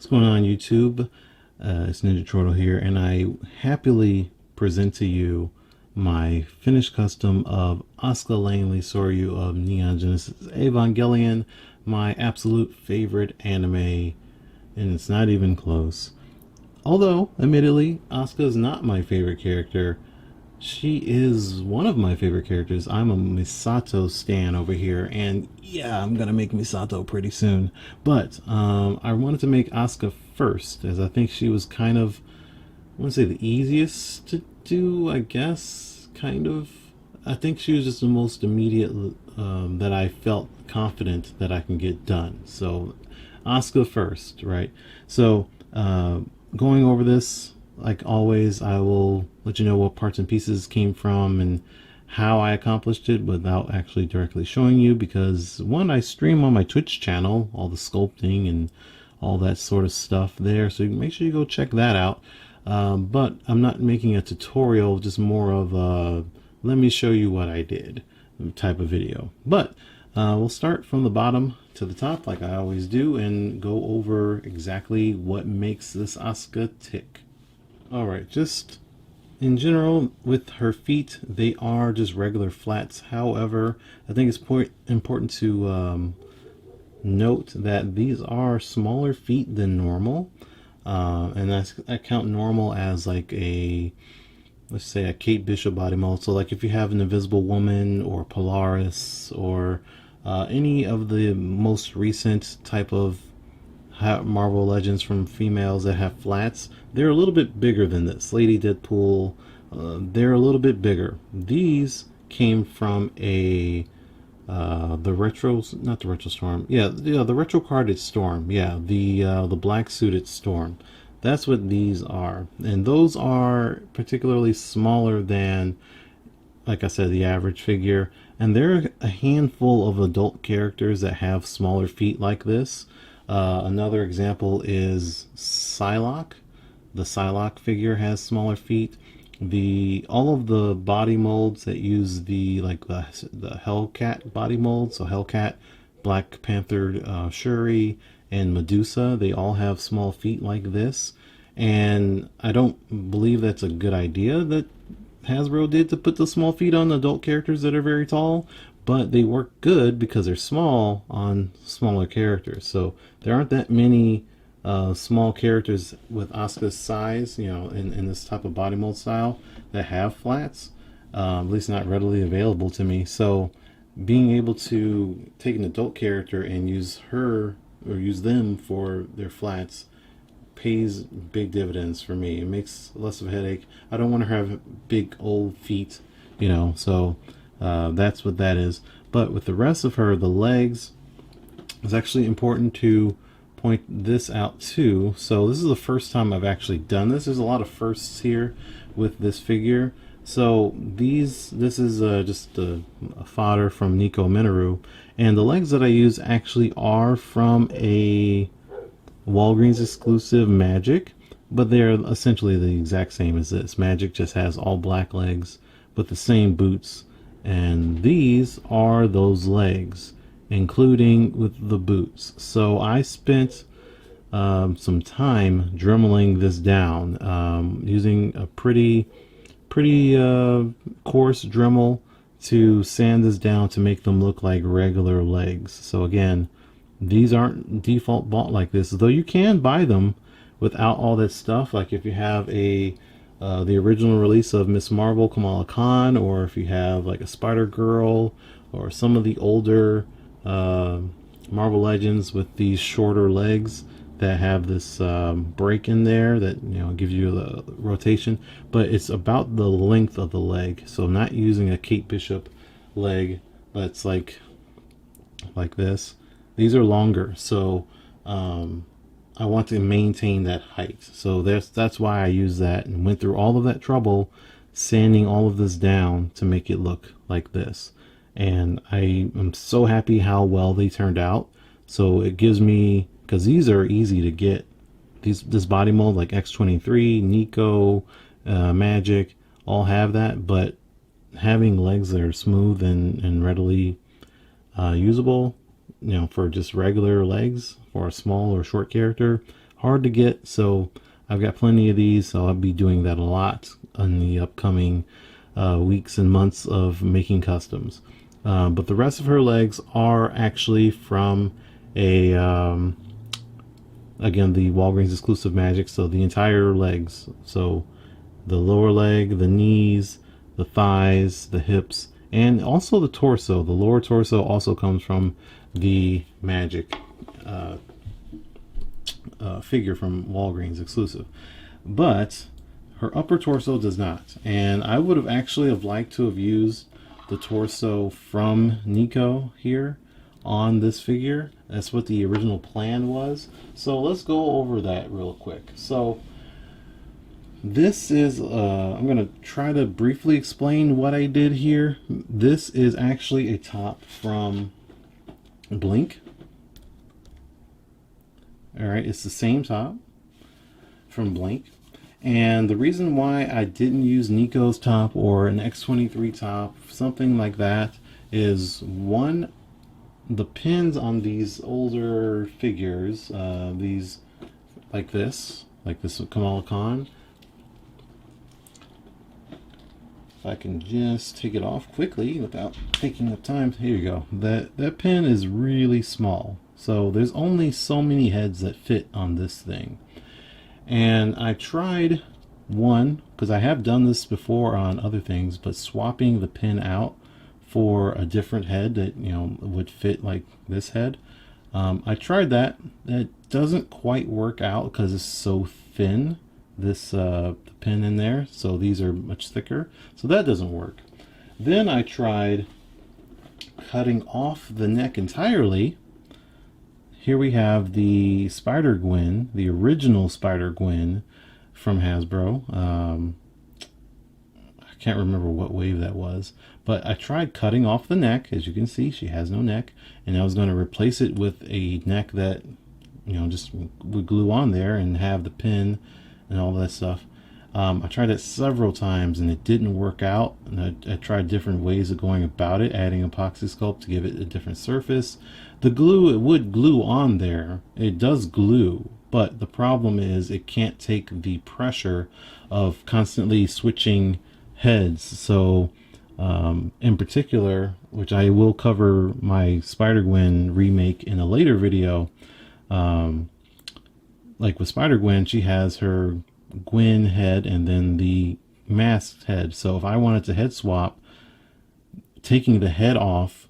What's going on, YouTube? It's Ninja Turtle here, and I happily present to you my finished custom of Asuka Langley Soryu of Neon Genesis Evangelion, my absolute favorite anime, and it's not even close. Although, admittedly, Asuka is not my favorite character. She is one of my favorite characters. I'm a Misato stan over here, and yeah, I'm gonna make Misato pretty soon. But I wanted to make Asuka first, as I think she was kind of, I want to say, the easiest to do, I guess, kind of. I think she was just the most immediate that I felt confident that I can get done. So, Asuka first, right? So, going over this, like always, I will let you know what parts and pieces came from and how I accomplished it without actually directly showing you, because one, I stream on my Twitch channel, all the sculpting and all that sort of stuff there, so make sure you go check that out. But I'm not making a tutorial, just more of a let me show you what I did type of video. But we'll start from the bottom to the top like I always do and go over exactly what makes this Asuka tick. Alright, just in general with her feet, they are just regular flats. However, I think it's important to note that these are smaller feet than normal. And I count normal as like a, let's say, a Kate Bishop body mold. So like if you have an Invisible Woman or Polaris or any of the most recent type of Marvel Legends from females that have flats, they're a little bit bigger than this. Lady Deadpool, they're a little bit bigger. These came from a the retros, not the retro storm. Yeah, the retro carded storm. Yeah, the black suited storm. That's what these are, and those are particularly smaller than, like I said, the average figure. And there are a handful of adult characters that have smaller feet like this. Another example is Psylocke. The Psylocke figure has smaller feet. All of the body molds that use the Hellcat body mold, so Hellcat, Black Panther, Shuri, and Medusa, they all have small feet like this. And I don't believe that's a good idea that Hasbro did to put the small feet on adult characters that are very tall, but they work good because they're small on smaller characters. So there aren't that many small characters with Asuka's size, in this type of body mold style that have flats, at least not readily available to me. So being able to take an adult character and use her or use them for their flats pays big dividends for me. It makes less of a headache. I don't want to have big old feet, so that's what that is. But with the rest of her, the legs, it's actually important to point this out too. So this is the first time I've actually done this. There's a lot of firsts here with this figure. So this is just a fodder from Nico Minoru, and the legs that I use actually are from a Walgreens exclusive Magic, but they're essentially the exact same as this. Magic just has all black legs with the same boots, and these are those legs, including with the boots. So I spent some time dremeling this down, using a pretty coarse Dremel to sand this down to make them look like regular legs. So again, these aren't default bought like this, though you can buy them without all that stuff. Like if you have the original release of Miss Marvel, Kamala Khan, or if you have like a Spider Girl, or some of the older Marvel Legends with these shorter legs that have this break in there that gives you the rotation, but it's about the length of the leg. So I'm not using a Kate Bishop leg that's like this. These are longer, so I want to maintain that height. So that's why I use that and went through all of that trouble sanding all of this down to make it look like this. And I am so happy how well they turned out. So it gives me, because these are easy to get, this body mold like X23, Nico, Magic, all have that, but having legs that are smooth and readily usable, for just regular legs for a small or short character, hard to get, so I've got plenty of these, so I'll be doing that a lot in the upcoming weeks and months of making customs. But the rest of her legs are actually from a again, the Walgreens exclusive magic, so the entire legs, so the lower leg, the knees, the thighs, the hips, and also the torso. The lower torso also comes from the magic figure from Walgreens exclusive, but her upper torso does not. And I would have actually have liked to have used the torso from Nico here on this figure. That's what the original plan was. So let's go over that real quick. So this is, I'm going to try to briefly explain what I did here. This is actually a top from Blink. Alright, it's the same top from Blink. And the reason why I didn't use Nico's top or an X23 top, something like that, is one, the pins on these older figures, these like this Kamala Khan. If I can just take it off quickly without taking up time, here you go. That pin is really small, so there's only so many heads that fit on this thing. And I tried one, because I have done this before on other things, but swapping the pin out for a different head that, you know, would fit like this head. I tried that. That doesn't quite work out because it's so thin, this the pin in there, so these are much thicker, so that doesn't work. Then I tried cutting off the neck entirely. Here we have the Spider-Gwen, the original Spider-Gwen from Hasbro. I can't remember what wave that was, but I tried cutting off the neck. As you can see, she has no neck, and I was going to replace it with a neck that, you know, just would glue on there and have the pin and all that stuff. I tried it several times and it didn't work out, and I tried different ways of going about it, adding epoxy sculpt to give it a different surface. The glue, it would glue on there, it does glue, but the problem is it can't take the pressure of constantly switching heads. So in particular, which I will cover my Spider-Gwen remake in a later video, like with Spider-Gwen, she has her Gwen head and then the masked head. So if I wanted to head swap, taking the head off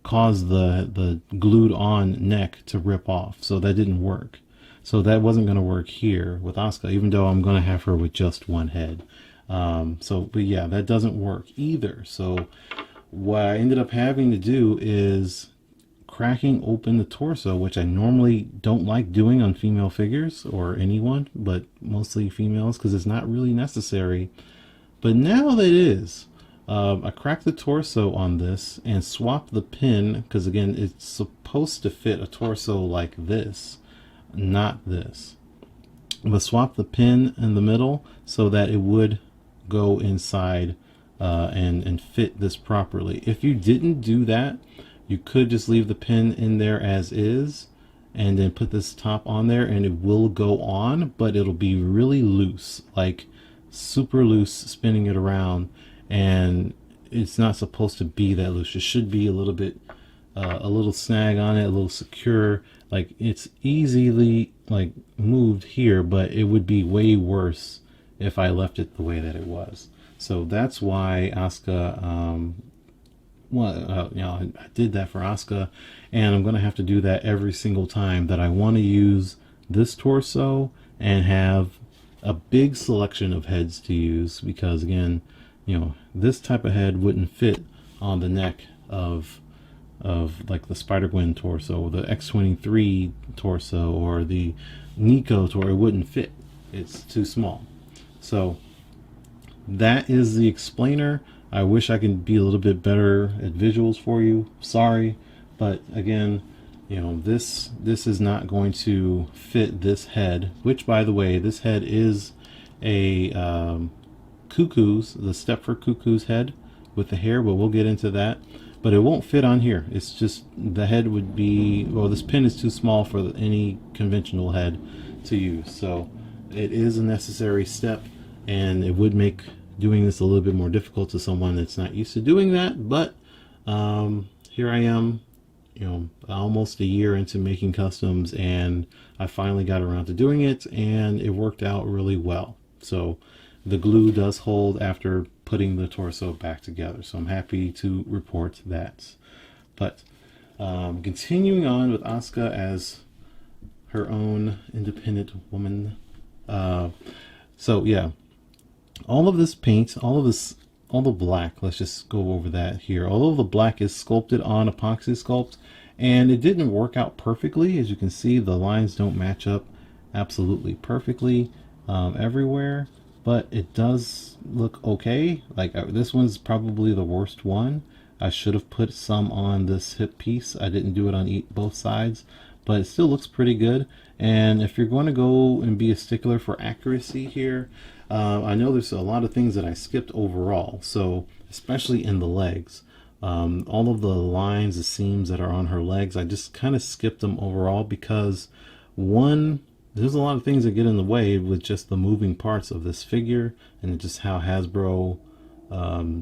caused the glued on neck to rip off, so that didn't work. So that wasn't going to work here with Asuka, even though I'm going to have her with just one head. But yeah, that doesn't work either. So what I ended up having to do is cracking open the torso, which I normally don't like doing on female figures or anyone, but mostly females, because it's not really necessary. But now that it is, I cracked the torso on this and swapped the pin, because again, it's supposed to fit a torso like this, not this. But swap the pin in the middle so that it would go inside and fit this properly. If you didn't do that, you could just leave the pin in there as is and then put this top on there and it will go on, but it'll be really loose, like super loose, spinning it around, and it's not supposed to be that loose. It should be a little bit a little snag on it, a little secure, like it's easily like moved here, but it would be way worse if I left it the way that it was. So that's why Asuka I did that for Asuka, and I'm going to have to do that every single time that I want to use this torso and have a big selection of heads to use, because again, you know, this type of head wouldn't fit on the neck of like the Spider-Gwen torso, the X23 torso, or the Nico torso. It wouldn't fit, it's too small. So that is the explainer. I wish I could be a little bit better at visuals for you. Sorry, but again, you know, this is not going to fit this head, which, by the way, this head is a Cuckoo's, the Stepford Cuckoo's head with the hair, but we'll get into that. but it won't fit on here. It's just the head would be, well, this pin is too small for any conventional head to use. So it is a necessary step, and it would make doing this a little bit more difficult to someone that's not used to doing that. But here I am, almost a year into making customs, and I finally got around to doing it, and it worked out really well. So the glue does hold after putting the torso back together, so I'm happy to report that. But continuing on with Asuka as her own independent woman. So yeah, all of this paint, all the black, let's just go over that here. Although the black is sculpted on epoxy sculpt, and it didn't work out perfectly. As you can see, the lines don't match up absolutely perfectly everywhere, but it does look okay. Like this one's probably the worst one. I should have put some on this hip piece. I didn't do it on both sides, but it still looks pretty good. And if you're going to go and be a stickler for accuracy here, I know there's a lot of things that I skipped overall. So especially in the legs, all of the lines, the seams that are on her legs, I just kind of skipped them overall because one, there's a lot of things that get in the way with just the moving parts of this figure and just how Hasbro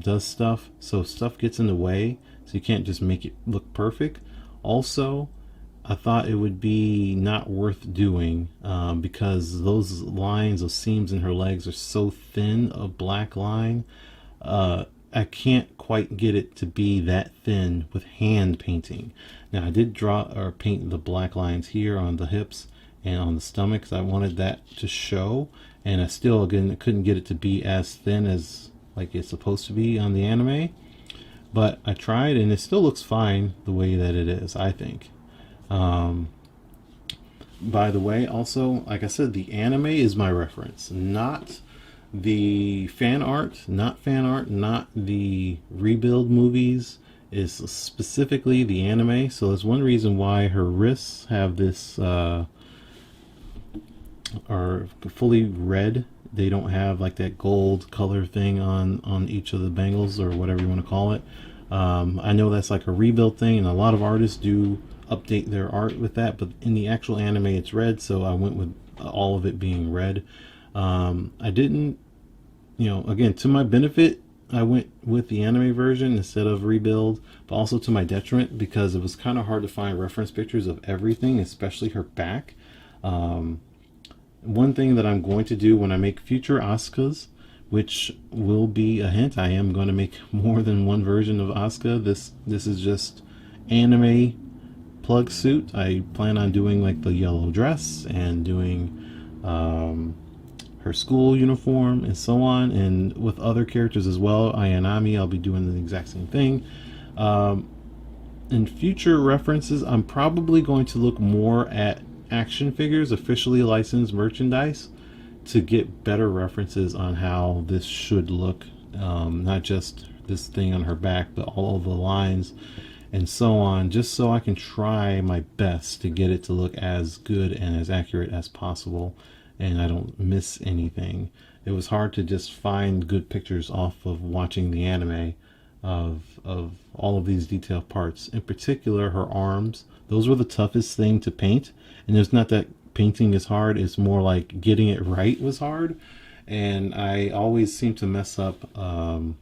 does stuff. So stuff gets in the way, so you can't just make it look perfect. Also, I thought it would be not worth doing because those lines, those seams in her legs are so thin, a black line. I can't quite get it to be that thin with hand painting. Now I did draw or paint the black lines here on the hips and on the stomach because I wanted that to show, and I still, again, couldn't get it to be as thin as like it's supposed to be on the anime, but I tried and it still looks fine the way that it is, I think. By the way, also, like I said, the anime is my reference, not the fan art, not the rebuild movies, is specifically the anime. So there's one reason why her wrists have this are fully red. They don't have like that gold color thing on each of the bangles or whatever you want to call it. I know that's like a rebuild thing, and a lot of artists do update their art with that, but in the actual anime it's red, so I went with all of it being red. I didn't, again, to my benefit, I went with the anime version instead of rebuild, but also to my detriment because it was kind of hard to find reference pictures of everything, especially her back. One thing that I'm going to do when I make future Asukas, which will be a hint, I am going to make more than one version of Asuka. This is just anime plug suit. I plan on doing like the yellow dress and doing her school uniform and so on, and with other characters as well. Ayanami, I'll be doing the exact same thing. In future references, I'm probably going to look more at action figures, officially licensed merchandise, to get better references on how this should look, not just this thing on her back, but all of the lines and so on, just so I can try my best to get it to look as good and as accurate as possible, and I don't miss anything. It was hard to just find good pictures off of watching the anime of all of these detailed parts. In particular, her arms, those were the toughest thing to paint, and it's not that painting is hard, it's more like getting it right was hard, and I always seem to mess up the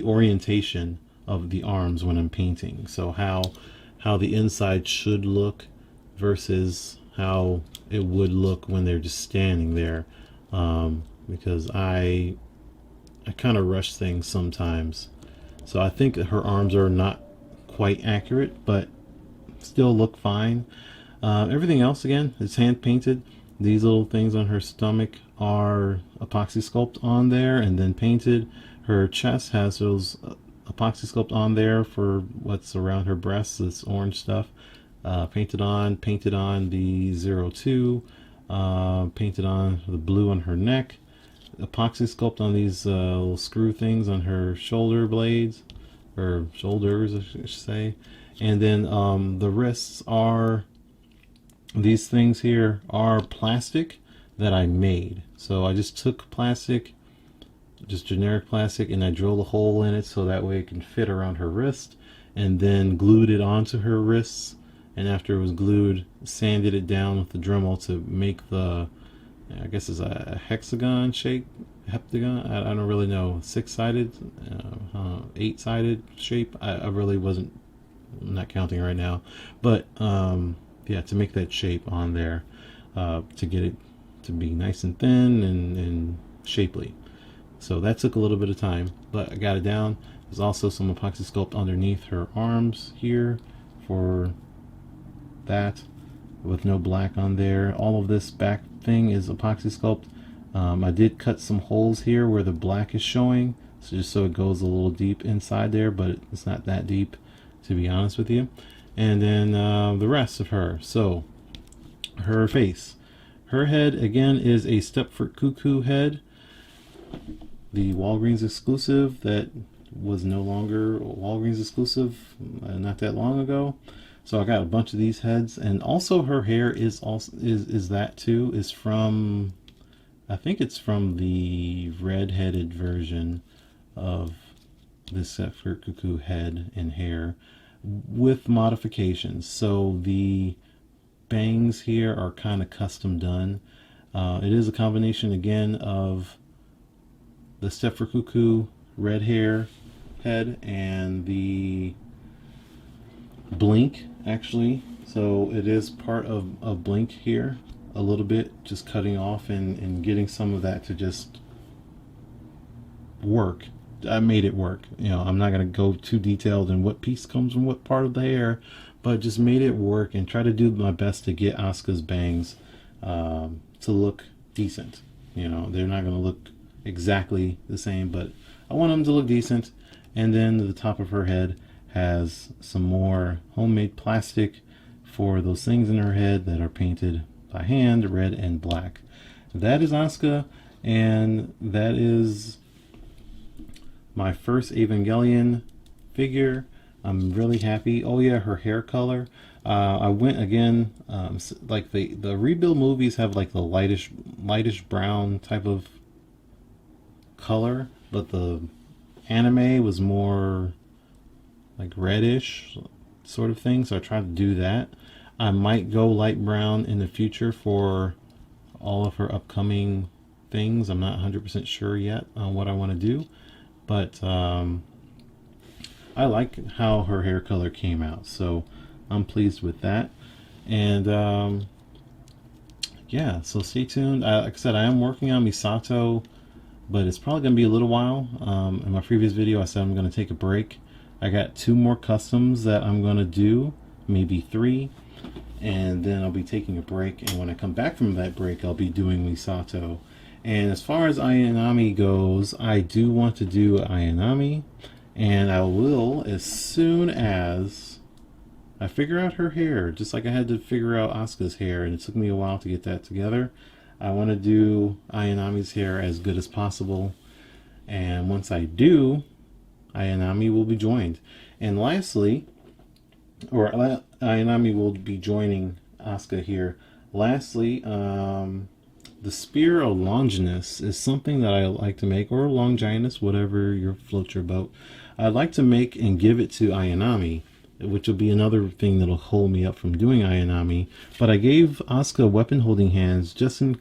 orientation of the arms when I'm painting. So how the inside should look versus how it would look when they're just standing there, because I kind of rush things sometimes. So I think that her arms are not quite accurate, but still look fine. Everything else, again, is hand painted. These little things on her stomach are epoxy sculpt on there and then painted. Her chest has those epoxy sculpt on there for what's around her breasts, this orange stuff. Painted on the 02, painted on the blue on her neck, epoxy sculpt on these little screw things on her shoulder blades, or shoulders I should say. And then the wrists are, these things here are plastic that I made. So I just took plastic just generic plastic, and I drilled a hole in it so that way it can fit around her wrist, and then glued it onto her wrists. And after it was glued, sanded it down with the Dremel to make the, I guess it's a hexagon shape, heptagon. I don't really know, 6-sided, 8-sided shape. I really wasn't, I'm not counting right now, but yeah, to make that shape on there, to get it to be nice and thin and shapely. So that took a little bit of time, but I got it down. There's also some epoxy sculpt underneath her arms here for that, with no black on there. All of this back thing is epoxy sculpt. I did cut some holes here where the black is showing, so just so it goes a little deep inside there, but it's not that deep, to be honest with you. And then the rest of her. So her face, her head again is a Stepford Cuckoo head, the Walgreens exclusive that was no longer Walgreens exclusive not that long ago. So I got a bunch of these heads, and also her hair is also is that too, is from, I think it's from the red-headed version of this Stepford Cuckoo head and hair with modifications. So the bangs here are kind of custom done. It is a combination again of the Stepford Cuckoo red hair head and the Blink, actually. So it is part of Blink here a little bit, just cutting off and getting some of that to just work. I made it work. You know, I'm not going to go too detailed in what piece comes from what part of the hair, but just made it work and try to do my best to get Asuka's bangs to look decent. You know, they're not going to look exactly the same, but I want them to look decent. And then the top of her head has some more homemade plastic for those things in her head that are painted by hand, red and black. That is Asuka, and that is my first Evangelion figure. I'm really happy. Oh yeah, her hair color. I went again, like the rebuild movies have like the lightish brown type of color, but the anime was more like reddish sort of thing, so I tried to do that. I might go light brown in the future for all of her upcoming things. I'm not 100% sure yet on what I want to do, but I like how her hair color came out, so I'm pleased with that. And yeah, so stay tuned. Like I said, I am working on Misato, but it's probably going to be a little while. In my previous video I said I'm going to take a break. I got 2 more customs that I'm going to do, maybe 3, and then I'll be taking a break, and when I come back from that break I'll be doing Misato. And as far as Ayanami goes, I do want to do Ayanami, and I will as soon as I figure out her hair, just like I had to figure out Asuka's hair, and it took me a while to get that together. I want to do Ayanami's hair as good as possible, and once I do, Ayanami will be joined. And lastly, or Ayanami will be joining Asuka here. Lastly, the Spear of Longinus is something that I like to make, or Longinus, whatever your floats your boat. I'd like to make and give it to Ayanami, which will be another thing that'll hold me up from doing Ayanami. But I gave Asuka weapon holding hands just in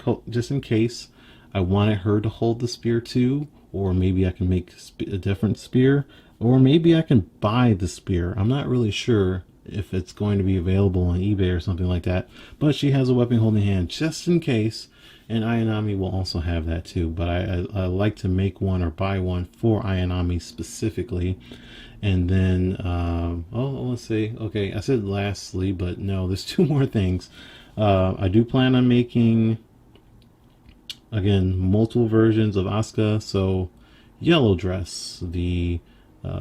case I wanted her to hold the spear too, or maybe I can make a different spear, or maybe I can buy the spear. I'm not really sure if it's going to be available on eBay or something like that, but she has a weapon holding hand just in case, and Ayanami will also have that too. But I like to make one or buy one for Ayanami specifically. And then let's see, okay, I said lastly, but no, there's 2 more things. I do plan on making, again, multiple versions of Asuka. So yellow dress, the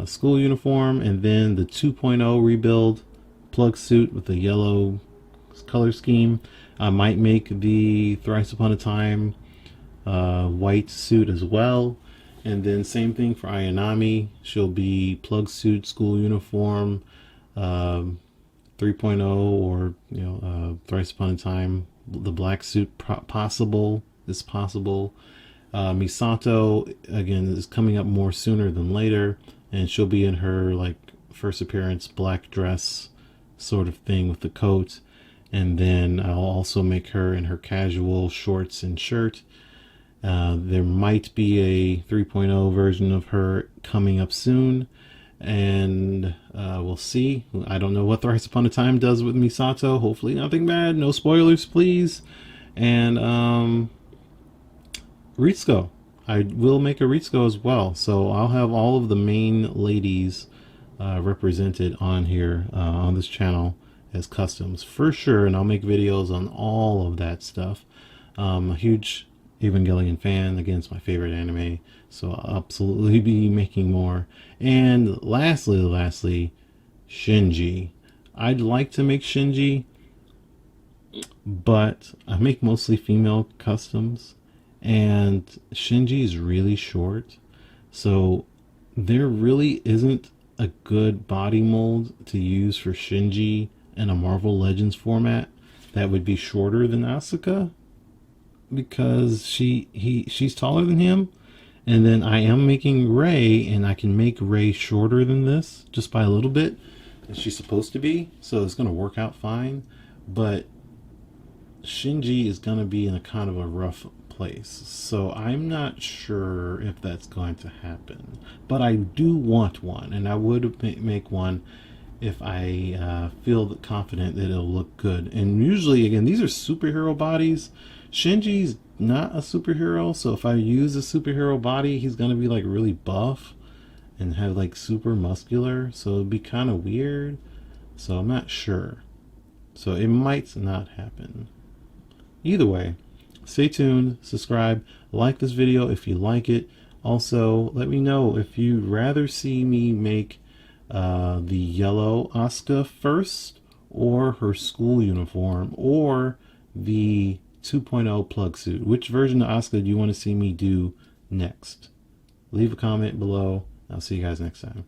school uniform, and then the 2.0 rebuild plug suit with the yellow color scheme. I might make the Thrice Upon a Time white suit as well. And then same thing for Ayanami. She'll be plug suit, school uniform, 3.0, or Thrice Upon a Time, the black suit is possible. Misato, again, is coming up more sooner than later, and she'll be in her like first appearance black dress sort of thing with the coat. And then I'll also make her in her casual shorts and shirt. There might be a 3.0 version of her coming up soon, and we'll see. I don't know what Thrice Upon a Time does with Misato. Hopefully, nothing bad. No spoilers, please. And Ritsuko. I will make a Ritsuko as well. So I'll have all of the main ladies represented on here on this channel as customs for sure. And I'll make videos on all of that stuff. A huge Evangelion fan. Again, it's my favorite anime. So I'll absolutely be making more. And lastly, Shinji. I'd like to make Shinji, but I make mostly female customs, and Shinji is really short, so there really isn't a good body mold to use for Shinji in a Marvel Legends format that would be shorter than Asuka, because she's taller than him. And then I am making Rey, and I can make Rey shorter than this just by a little bit, as she's supposed to be, so it's going to work out fine. But Shinji is going to be in a kind of a rough place, so I'm not sure if that's going to happen. But I do want one, and I would make one if I feel confident that it'll look good. And usually, again, these are superhero bodies. Shinji's not a superhero, so if I use a superhero body, he's going to be like really buff and have like super muscular, so it'd be kind of weird. So I'm not sure. So it might not happen. Either way, stay tuned, subscribe, like this video if you like it. Also, let me know if you'd rather see me make the yellow Asuka first, or her school uniform, or the 2.0 plug suit. Which version of Asuka do you want to see me do next? Leave a comment below. I'll see you guys next time.